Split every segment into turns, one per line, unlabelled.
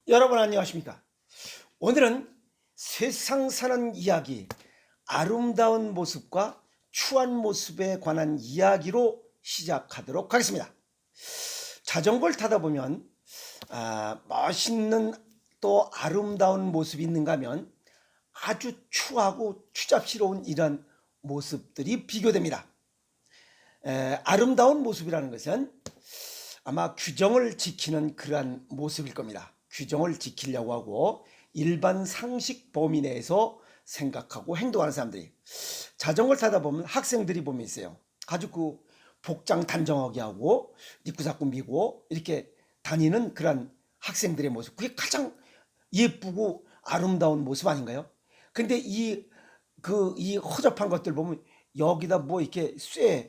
여러분 안녕하십니까? 오늘은 세상 사는 이야기, 아름다운 모습과 추한 모습에 관한 이야기로 시작하도록 하겠습니다. 자전거를 타다 보면 멋있는 또 아름다운 모습이 있는가 하면 아주 추하고 추잡스러운 이런 모습들이 비교됩니다. 아름다운 모습이라는 것은 아마 규정을 지키는 그러한 모습일 겁니다. 규정을 지키려고 하고 일반 상식 범위 내에서 생각하고 행동하는 사람들이, 자전거를 타다 보면 학생들이 보면 있어요. 아주 그 복장 단정하게 하고 니꾸사꾸 미고 이렇게 다니는 그런 학생들의 모습, 그게 가장 예쁘고 아름다운 모습 아닌가요? 근데 이 허접한 것들 보면 여기다 뭐 이렇게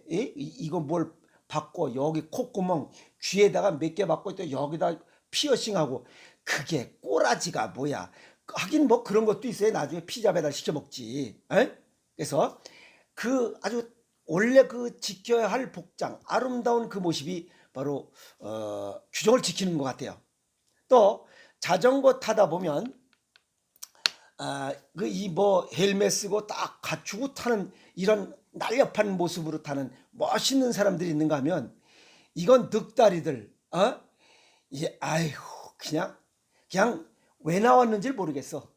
이거 뭘 받고 여기 콧구멍 귀에다가 몇 개 받고 또 여기다 피어싱하고, 그게 꼬라지가 뭐야. 하긴 뭐 그런 것도 있어요. 나중에 피자 배달 시켜 먹지. 그래서 그 아주 원래 그 지켜야 할 복장, 아름다운 그 모습이 바로 규정을 지키는 것 같아요. 또 자전거 타다 보면 헬멧 쓰고 딱 갖추고 타는 이런 날렵한 모습으로 타는 멋있는 사람들이 있는가 하면, 이건 늑다리들, 아이고, 그냥 왜 나왔는지 모르겠어.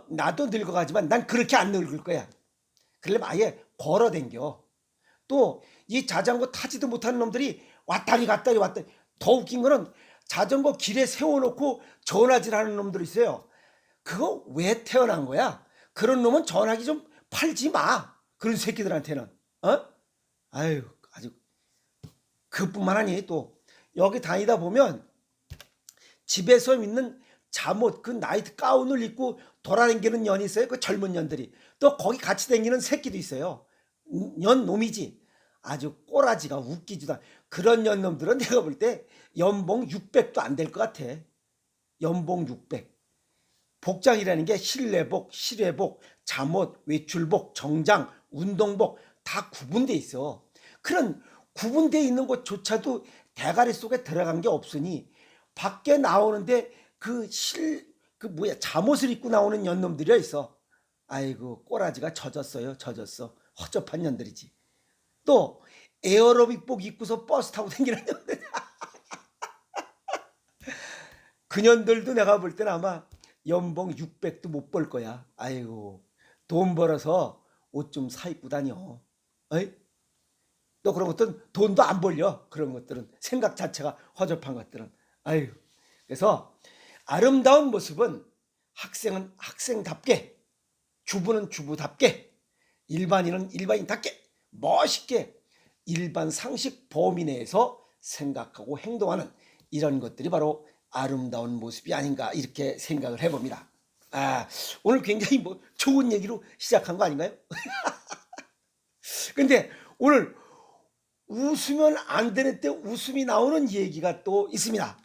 나도 늙어가지만 난 그렇게 안 늙을 거야. 그러려면 아예 걸어 댕겨. 또 이 자전거 타지도 못하는 놈들이 왔다리 갔다리 왔다리. 더 웃긴 거는 자전거 길에 세워놓고 전화질하는 놈들이 있어요. 그거 왜 태어난 거야? 그런 놈은 전화기 좀 팔지 마. 그런 새끼들한테는. 아유, 아주 그뿐만 아니 또 여기 다니다 보면 집에서 입는 잠옷, 그 나이트 가운을 입고 돌아다니는 년이 있어요. 그 젊은 년들이. 또 거기 같이 다니는 새끼도 있어요. 년 놈이지. 아주 꼬라지가 웃기지도 않아. 그런 년 놈들은 내가 볼 때 연봉 600도 안 될 것 같아. 연봉 600. 복장이라는 게 실내복, 실외복, 잠옷, 외출복, 정장, 운동복 다 구분돼 있어. 그런 구분돼 있는 것조차도 대가리 속에 들어간 게 없으니 밖에 나오는데 잠옷을 입고 나오는 년놈들이 있어. 아이고, 꼬라지가 젖었어요. 젖었어. 허접한 년들이지. 또 에어로빅복 입고서 버스 타고 다니는 년들. 그 년들도 내가 볼 때는 아마 연봉 600도 못 벌 거야. 아이고, 돈 벌어서 옷 좀 사 입고 다녀. 어이? 또 그런 것들은 돈도 안 벌려. 그런 것들은 생각 자체가 허접한 것들은. 아유. 그래서 아름다운 모습은 학생은 학생답게, 주부는 주부답게, 일반인은 일반인답게 멋있게 일반 상식 범위 내에서 생각하고 행동하는 이런 것들이 바로 아름다운 모습이 아닌가, 이렇게 생각을 해봅니다. 오늘 굉장히 좋은 얘기로 시작한 거 아닌가요? 근데 오늘 웃으면 안 되는 때 웃음이 나오는 얘기가 또 있습니다.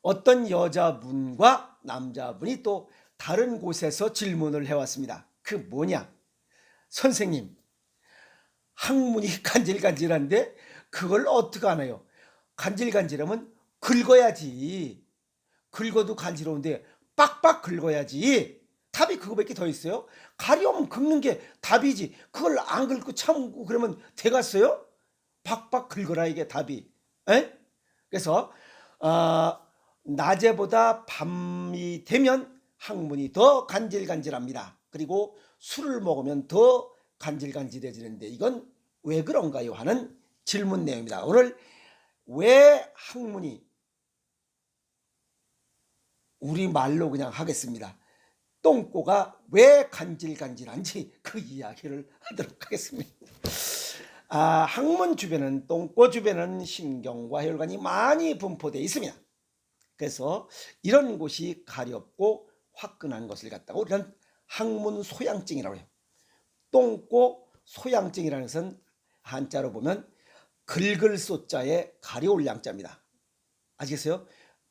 어떤 여자분과 남자분이 또 다른 곳에서 질문을 해왔습니다. 그 뭐냐? 선생님, 항문이 간질간질한데 그걸 어떻게 하나요? 간질간질하면 긁어야지. 긁어도 간지러운데 빡빡 긁어야지. 답이 그거밖에 더 있어요? 가려면 긁는 게 답이지. 그걸 안 긁고 참고 그러면 되겠어요? 팍팍 긁어라, 이게 답이. 그래서 낮에보다 밤이 되면 항문이 더 간질간질합니다. 그리고 술을 먹으면 더 간질간질해지는데 이건 왜 그런가요? 하는 질문 내용입니다. 오늘 왜 항문이, 우리말로 그냥 하겠습니다. 똥꼬가 왜 간질간질한지 그 이야기를 하도록 하겠습니다. 항문 주변은, 똥꼬 주변은 신경과 혈관이 많이 분포되어 있습니다. 그래서 이런 곳이 가렵고 화끈한 것을 갖다가 우리는 항문 소양증이라고 해요. 똥꼬 소양증이라는 것은 한자로 보면 긁을 소자에 가려울 양자입니다. 아시겠어요?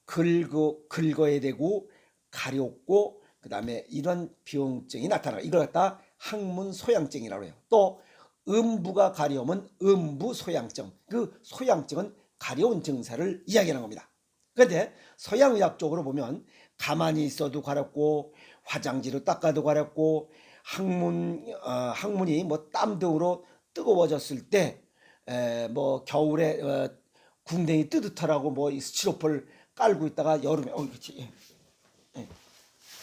긁어야 되고 가렵고 그 다음에 이런 병증이 나타나요. 이걸 갖다 항문 소양증이라고 해요. 또 음부가 가려우면 음부 소양증, 그 소양증은 가려운 증세를 이야기하는 겁니다. 그런데 서양의학적으로 보면 가만히 있어도 가렵고 화장지로 닦아도 가렵고 항문이 뭐 땀 등으로 뜨거워졌을 때 뭐 겨울에 궁뎅이 뜨뜻하라고 뭐 스티로폼을 깔고 있다가 여름에 그렇지. 예.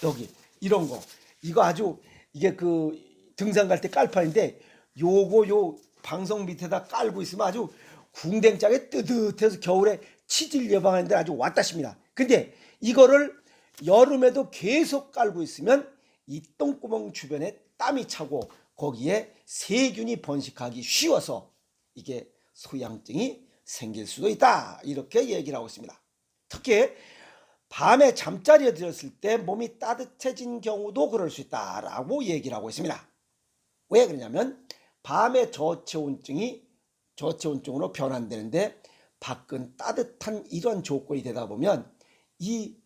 여기 이런 거 이거 아주 이게 그 등산 갈 때 깔판인데 요 방석 밑에다 깔고 있으면 아주 궁뎅장에 뜨뜻해서 겨울에 치질 예방하는데 아주 왔다십니다. 근데 이거를 여름에도 계속 깔고 있으면 이 똥구멍 주변에 땀이 차고 거기에 세균이 번식하기 쉬워서 이게 소양증이 생길 수도 있다, 이렇게 얘기를 하고 있습니다. 특히 밤에 잠자리에 들었을 때 몸이 따뜻해진 경우도 그럴 수 있다라고 얘기를 하고 있습니다. 왜 그러냐면 밤에 저체온증으로 변환되는데 밖은 따뜻한 이런 조건이 되다 보면 이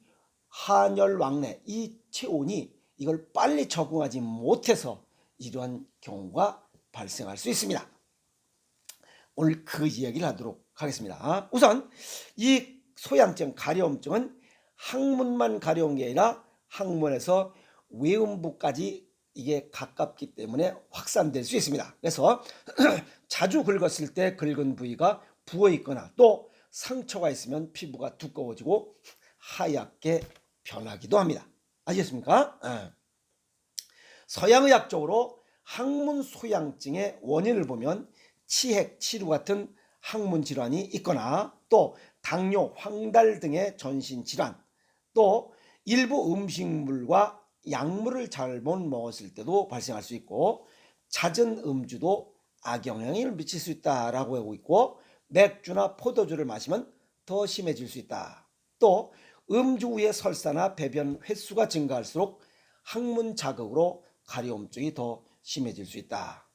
한열 왕래, 이 체온이 이걸 빨리 적응하지 못해서 이러한 경우가 발생할 수 있습니다. 오늘 그 이야기를 하도록 하겠습니다. 우선 이 소양증, 가려움증은 항문만 가려운 게 아니라 항문에서 외음부까지 이게 가깝기 때문에 확산될 수 있습니다. 그래서 자주 긁었을 때 긁은 부위가 부어 있거나 또 상처가 있으면 피부가 두꺼워지고 하얗게 변하기도 합니다. 아시겠습니까? 서양의학적으로 항문 소양증의 원인을 보면 치핵, 치루 같은 항문 질환이 있거나 또 당뇨, 황달 등의 전신 질환, 또 일부 음식물과 약물을 잘못 먹었을 때도 발생할 수 있고 잦은 음주도 악영향을 미칠 수 있다라고 하고 있고 맥주나 포도주를 마시면 더 심해질 수 있다. 또 음주 후에 설사나 배변 횟수가 증가할수록 항문 자극으로 가려움증이 더 심해질 수 있다.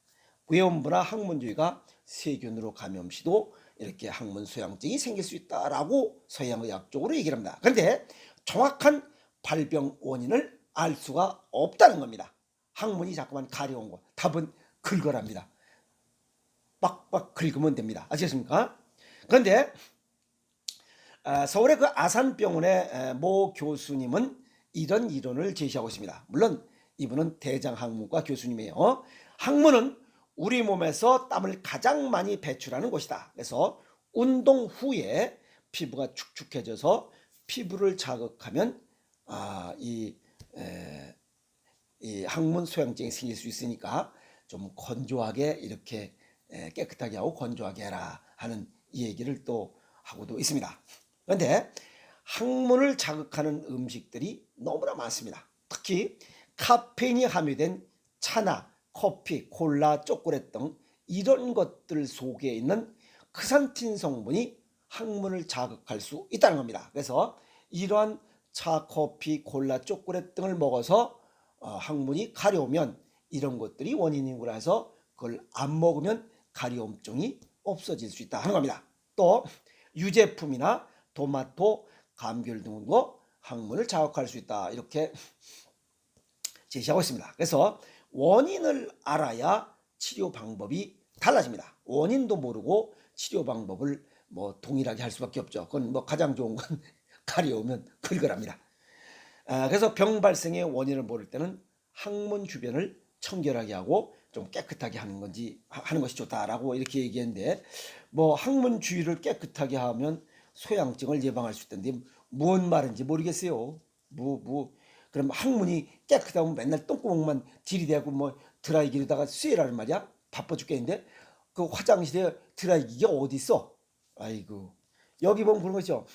외음부나 항문주위가 세균으로 감염 시도 이렇게 항문 소양증이 생길 수 있다라고 서양의학적으로 얘기를 합니다. 그런데 정확한 발병 원인을 알 수가 없다는 겁니다. 항문이 자꾸만 가려운 거. 답은 긁어랍니다. 빡빡 긁으면 됩니다. 아시겠습니까? 그런데 서울의 그 아산병원의 모 교수님은 이런 이론을 제시하고 있습니다. 물론 이분은 대장학문과 교수님이에요. 항문은 우리 몸에서 땀을 가장 많이 배출하는 곳이다. 그래서 운동 후에 피부가 축축해져서 피부를 자극하면 이 항문 소양증이 생길 수 있으니까 좀 건조하게 이렇게 깨끗하게 하고 건조하게 해라 하는 이 얘기를 또 하고도 있습니다. 그런데 항문을 자극하는 음식들이 너무나 많습니다. 특히 카페인이 함유된 차나 커피, 콜라, 초콜릿 등 이런 것들 속에 있는 크산틴 성분이 항문을 자극할 수 있다는 겁니다. 그래서 이러한 차, 커피, 콜라, 초콜릿 등을 먹어서 항문이 가려우면 이런 것들이 원인이구나 해서 그걸 안 먹으면 가려움증이 없어질 수 있다 하는 겁니다. 또 유제품이나 토마토, 감귤 등도 항문을 자극할 수 있다, 이렇게 제시하고 있습니다. 그래서 원인을 알아야 치료 방법이 달라집니다. 원인도 모르고 치료 방법을 뭐 동일하게 할 수밖에 없죠. 그건 뭐 가장 좋은 건 가려우면 긁으랍니다. 그래서 병 발생의 원인을 모를 때는 항문 주변을 청결하게 하고 좀 깨끗하게 하는 것이 좋다라고 이렇게 얘기했는데, 뭐 항문 주위를 깨끗하게 하면 소양증을 예방할 수 있다는데 뭔 말인지 모르겠어요. 그럼 항문이 깨끗하면 맨날 똥구멍만 들이대고 뭐 드라이기로다가 쐬라는 말이야? 바빠 죽겠는데 그 화장실에 드라이기가 어디 있어? 아이고, 여기 보면 그런 거죠.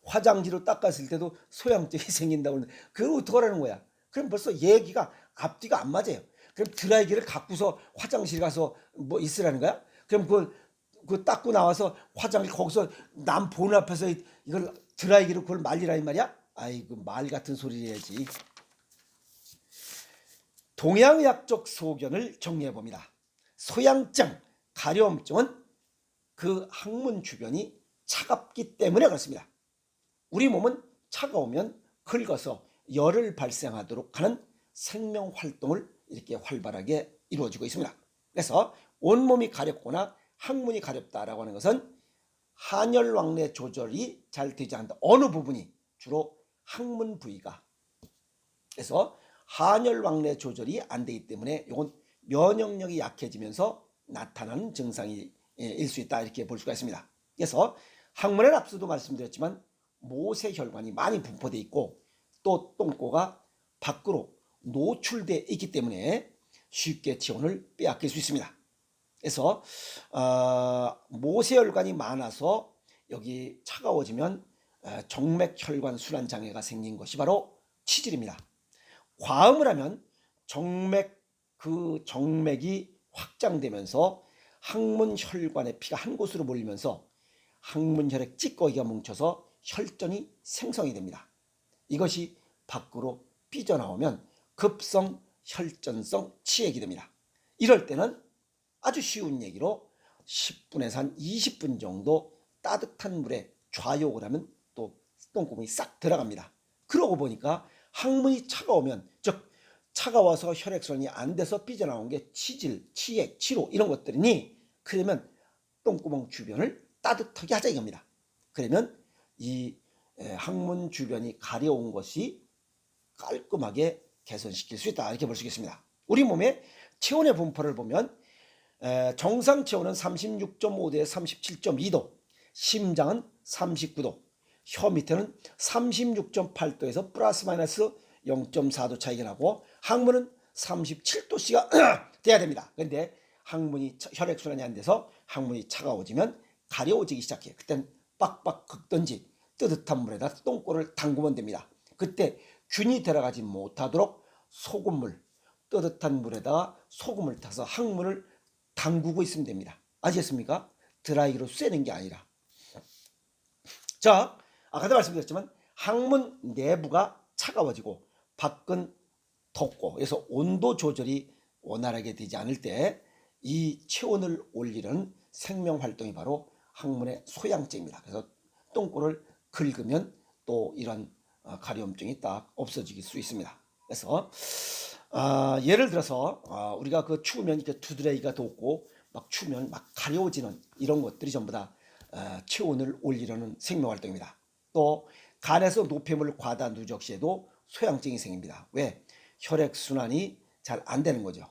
화장지로 닦았을 때도 소양증이 생긴다고 하는데 그걸 어떡하라는 거야? 그럼 벌써 얘기가 앞뒤가 안 맞아요. 그럼 드라이기를 갖고서 화장실 가서 뭐 있으라는 거야? 그럼 그 닦고 나와서 화장실 거기서 남 보는 앞에서 이걸 드라이기로 그걸 말리라는 말이야? 아이고, 말 같은 소리를 해야지. 동양의학적 소견을 정리해 봅니다. 소양증, 가려움증은 그 항문 주변이 차갑기 때문에 그렇습니다. 우리 몸은 차가우면 긁어서 열을 발생하도록 하는 생명 활동을 이렇게 활발하게 이루어지고 있습니다. 그래서 온몸이 가렵거나 항문이 가렵다라고 하는 것은 한열 왕래 조절이 잘 되지 않는다. 어느 부분이? 주로 항문 부위가. 그래서 한열 왕래 조절이 안 되기 때문에 이건 면역력이 약해지면서 나타나는 증상이 일 수 있다, 이렇게 볼 수가 있습니다. 그래서 항문에는 앞서도 말씀드렸지만 모세혈관이 많이 분포되어 있고 또 똥꼬가 밖으로 노출되어 있기 때문에 쉽게 체온을 빼앗길 수 있습니다. 그래서 모세혈관이 많아서 여기 차가워지면 정맥혈관 순환 장애가 생긴 것이 바로 치질입니다. 과음을 하면 정맥이 확장되면서 항문혈관의 피가 한 곳으로 몰리면서 항문혈액 찌꺼기가 뭉쳐서 혈전이 생성이 됩니다. 이것이 밖으로 삐져나오면 급성 혈전성 치액이 됩니다. 이럴 때는 아주 쉬운 얘기로 10분에서 한 20분 정도 따뜻한 물에 좌욕을 하면 또 똥구멍이 싹 들어갑니다. 그러고 보니까 항문이 차가우면, 즉 차가워서 혈액순환이 안 돼서 삐져나온 게 치질, 치액, 치로 이런 것들이니, 그러면 똥구멍 주변을 따뜻하게 하자 이겁니다. 그러면 이 항문 주변이 가려운 것이 깔끔하게 개선시킬 수 있다, 이렇게 볼 수 있겠습니다. 우리 몸의 체온의 분포를 보면 정상 체온은 36.5도에 37.2도, 심장은 39도, 혀 밑에는 36.8도에서 플러스 마이너스 0.4도 차이가 나고 항문은 37도씨가 돼야 됩니다. 그런데 항문이 혈액순환이 안 돼서 항문이 차가워지면 가려워지기 시작해요. 그땐 빡빡 긁든지 뜨뜻한 물에다 똥꼬를 담그면 됩니다. 그때 균이 들어가지 못하도록 소금물, 뜨뜻한 물에다가 소금을 타서 항문을 담그고 있으면 됩니다. 아시겠습니까? 드라이기로 쐬는 게 아니라. 자, 아까도 말씀드렸지만 항문 내부가 차가워지고 밖은 덥고, 그래서 온도 조절이 원활하게 되지 않을 때 이 체온을 올리는 생명활동이 바로 항문의 소양증입니다. 그래서 똥꼬를 긁으면 또 이런 가려움증이 딱 없어질 수 있습니다. 그래서 예를 들어서 우리가 그 추우면 이렇게 두드레기가 돋고 막 추우면 막 가려워지는 이런 것들이 전부 다 체온을 올리려는 생명활동입니다. 또 간에서 노폐물 과다 누적 시에도 소양증이 생깁니다. 왜? 혈액순환이 잘 안 되는 거죠.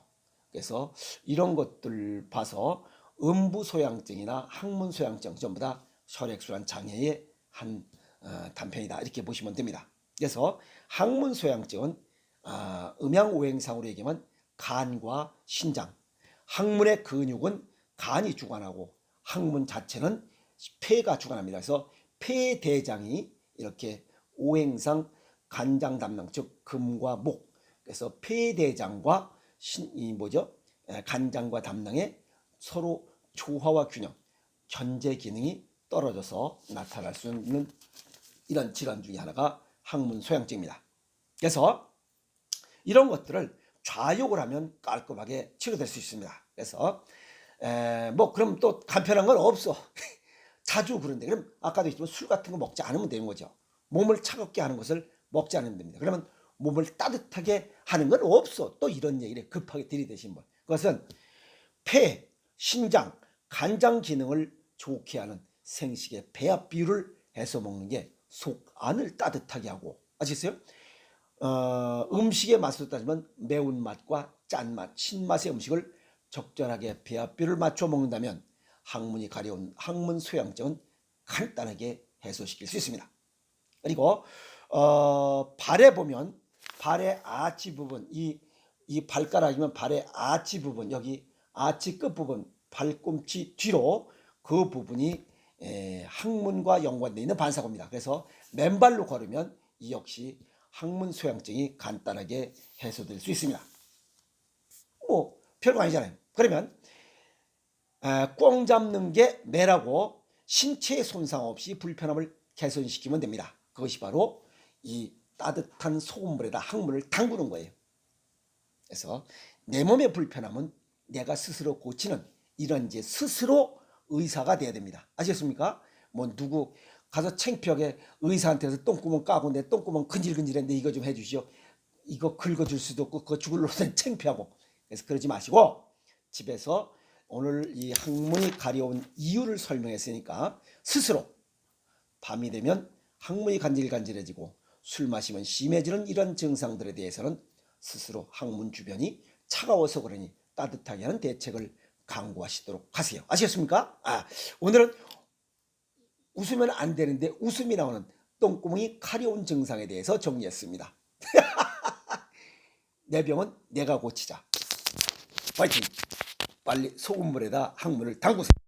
그래서 이런 것들 봐서 음부소양증이나 항문소양증 전부 다 혈액순환 장애의 한 단편이다, 이렇게 보시면 됩니다. 그래서 항문소양증은 음양오행상으로 얘기하면 간과 신장, 항문의 근육은 간이 주관하고 항문 자체는 폐가 주관합니다. 그래서 폐대장이 이렇게 오행상 간장 담당, 즉 금과 목, 그래서 폐대장과 간장과 담낭의 서로 조화와 균형, 견제 기능이 떨어져서 나타날 수 있는 이런 질환 중에 하나가 항문 소양증입니다. 그래서 이런 것들을 좌욕을 하면 깔끔하게 치료될 수 있습니다. 그래서 그럼 또 간편한 건 없어. 자주 그런데 그럼 아까도 했지만 술 같은 거 먹지 않으면 되는 거죠. 몸을 차갑게 하는 것을 먹지 않으면 됩니다. 그러면 몸을 따뜻하게 하는 건 없어. 또 이런 얘기를 급하게 들이대신 분. 그것은 폐, 신장, 간장 기능을 좋게 하는 생식의 배합 비율을 해서 먹는 게 속 안을 따뜻하게 하고, 아시겠어요? 음식의 맛으로 따지면 매운맛과 짠맛, 신맛의 음식을 적절하게 배합 비율을 맞춰 먹는다면 항문이 가려운 항문 소양증은 간단하게 해소시킬 수 있습니다. 그리고 발에 보면 발의 아치 부분, 이 발가락이면 발의 아치 부분, 여기 아치 끝 부분, 발꿈치 뒤로 그 부분이 항문과 연관되어 있는 반사고입니다. 그래서 맨발로 걸으면 이 역시 항문 소양증이 간단하게 해소될 수 있습니다. 별거 아니잖아요. 그러면 꽝 잡는 게 매라고 신체의 손상 없이 불편함을 개선시키면 됩니다. 그것이 바로 이 따뜻한 소금물에다 항문을 담그는 거예요. 그래서 내 몸의 불편함은 내가 스스로 고치는 이런 이제 스스로 의사가 돼야 됩니다. 아시겠습니까? 누구 가서 창피하게 의사한테서 똥구멍 까고 내 똥구멍 근질근질했는데 이거 좀 해주시오. 이거 긁어줄 수도 없고 그거 죽을 놈은 창피하고. 그래서 그러지 마시고 집에서 오늘 이 항문이 가려운 이유를 설명했으니까 스스로 밤이 되면 항문이 간질간질해지고 술 마시면 심해지는 이런 증상들에 대해서는 스스로 항문 주변이 차가워서 그러니 따뜻하게 하는 대책을 강구하시도록 하세요. 아시겠습니까? 오늘은 웃으면 안 되는데 웃음이 나오는 똥구멍이 가려운 증상에 대해서 정리했습니다. 내 병은 내가 고치자. 파이팅! 빨리 소금물에다 항문을 담그세요.